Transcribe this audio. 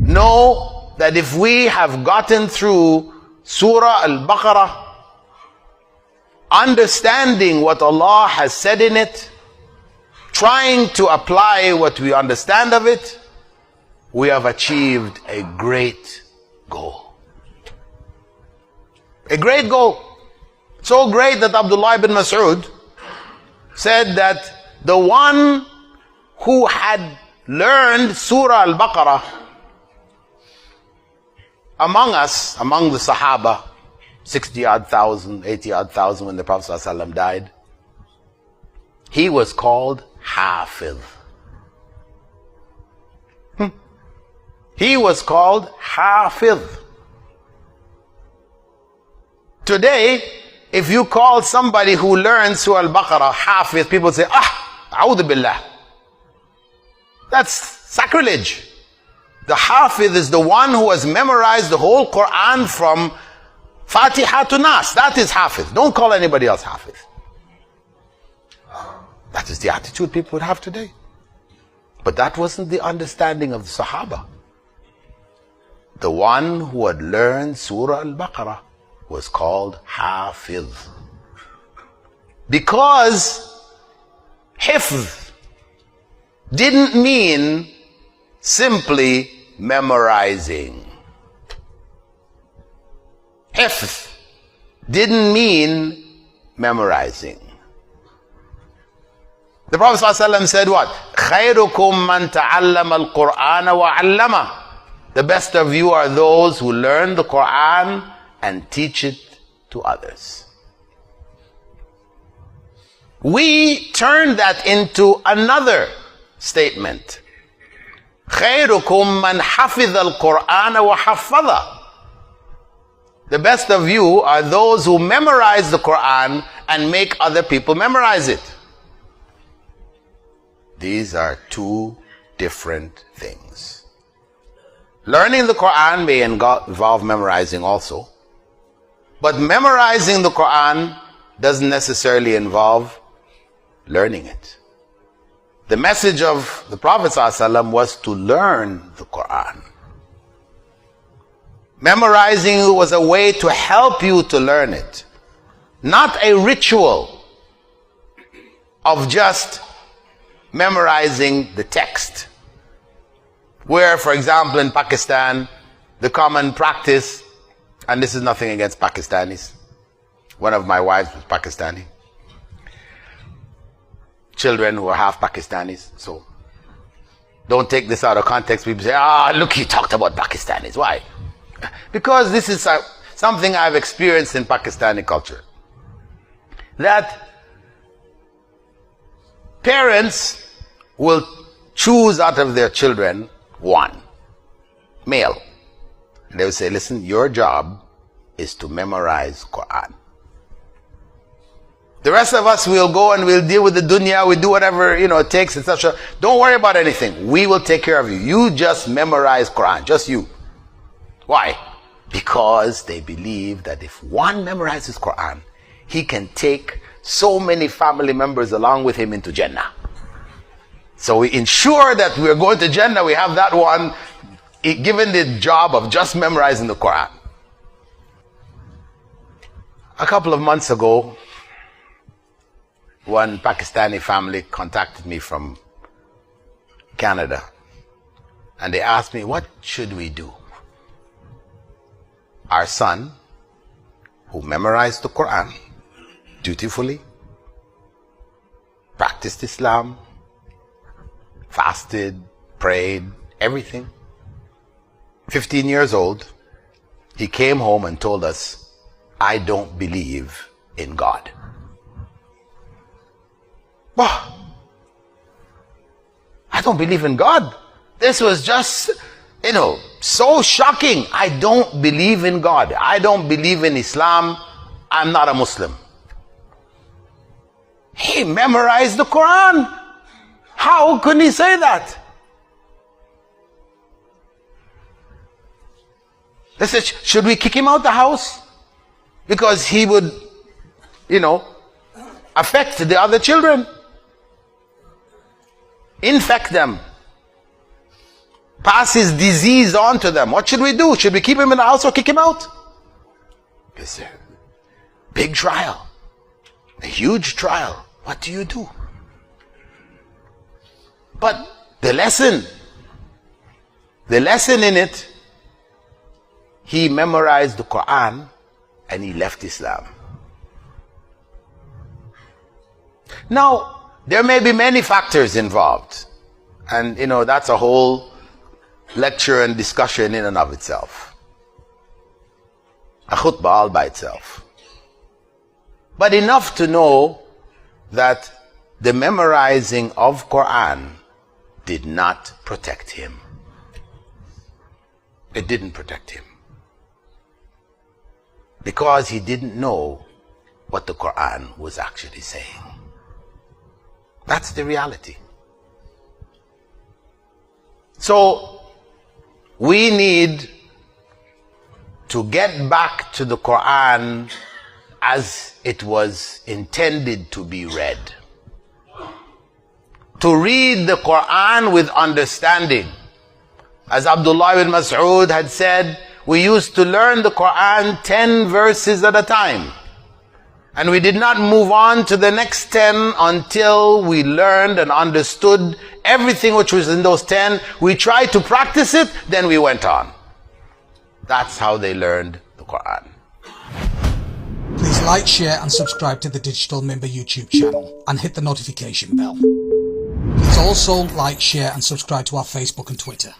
know that if we have gotten through Surah Al-Baqarah, understanding what Allah has said in it, trying to apply what we understand of it, we have achieved a great goal. A great goal. So great that Abdullah ibn Mas'ud said that the one who had learned Surah Al-Baqarah among us, among the Sahaba, 60-odd thousand, 80-odd thousand when the Prophet ﷺ died, he was called Hafiz. He was called Hafiz. Today, if you call somebody who learns Surah Al-Baqarah Hafiz, people say, A'udhu Billah. That's sacrilege. The Hafiz is the one who has memorized the whole Quran from Fatiha to Nas. That is Hafiz. Don't call anybody else Hafiz. That is the attitude people would have today. But that wasn't the understanding of the Sahaba. The one who had learned Surah Al-Baqarah was called Hafiz. Because Hifz didn't mean simply memorizing. Hifz didn't mean memorizing. The Prophet ﷺ said what? خَيْرُكُمْ مَنْ تَعَلَّمَ الْقُرْآنَ وَعَلَّمَهُ. The best of you are those who learn the Quran and teach it to others. We turn that into another statement. خَيْرُكُمْ مَنْ حَفِظَ الْقُرْآنَ وَحَفَّظَهُ. The best of you are those who memorize the Quran and make other people memorize it. These are two different things. Learning the Quran may involve memorizing also, but memorizing the Quran doesn't necessarily involve learning it. The message of the Prophet ﷺ was to learn the Quran. Memorizing it was a way to help you to learn it, not a ritual of just memorizing the text. Where, for example, in Pakistan, the common practice, and this is nothing against Pakistanis. One of my wives was Pakistani. Children who are half Pakistanis. So don't take this out of context. People say, look, he talked about Pakistanis. Why? Because this is something I've experienced in Pakistani culture. That parents will choose out of their children one, male. And they will say, listen, your job is to memorize Quran. The rest of us will go and we'll deal with the dunya, we do whatever it takes, etc. Don't worry about anything. We will take care of you. You just memorize Quran, just you. Why? Because they believe that if one memorizes Quran, he can take so many family members along with him into Jannah. So we ensure that we're going to Jannah, we have that one given the job of just memorizing the Quran. A couple of months ago, one Pakistani family contacted me from Canada, and they asked me, what should we do? Our son, who memorized the Quran dutifully, practiced Islam, fasted, prayed, everything, 15 years old, he came home and told us, I don't believe in God. Wow. I don't believe in God. This was just, so shocking. I don't believe in God. I don't believe in Islam. I'm not a Muslim. He memorized the Quran. How could he say that? They said, should we kick him out the house? Because he would, affect the other children. Infect them. pass his disease on to them. What should we do? Should we keep him in the house or kick him out? It's a big trial, a huge trial. What do you do? But the lesson in it, he memorized the Quran and he left Islam. Now, there may be many factors involved, and that's a whole lecture and discussion in and of itself, a khutbah all by itself. But enough to know that the memorizing of Quran did not protect him. It didn't protect him, because he didn't know what the Quran was actually saying. That's the reality. So we need to get back to the Quran as it was intended to be read. To read the Quran with understanding. As Abdullah ibn Mas'ud had said, we used to learn the Quran 10 verses at a time. And we did not move on to the next 10 until we learned and understood everything which was in those 10. We tried to practice it, then we went on. That's how they learned the Quran. Please like, share and subscribe to the Digital Member YouTube channel and hit the notification bell. Please also like, share and subscribe to our Facebook and Twitter.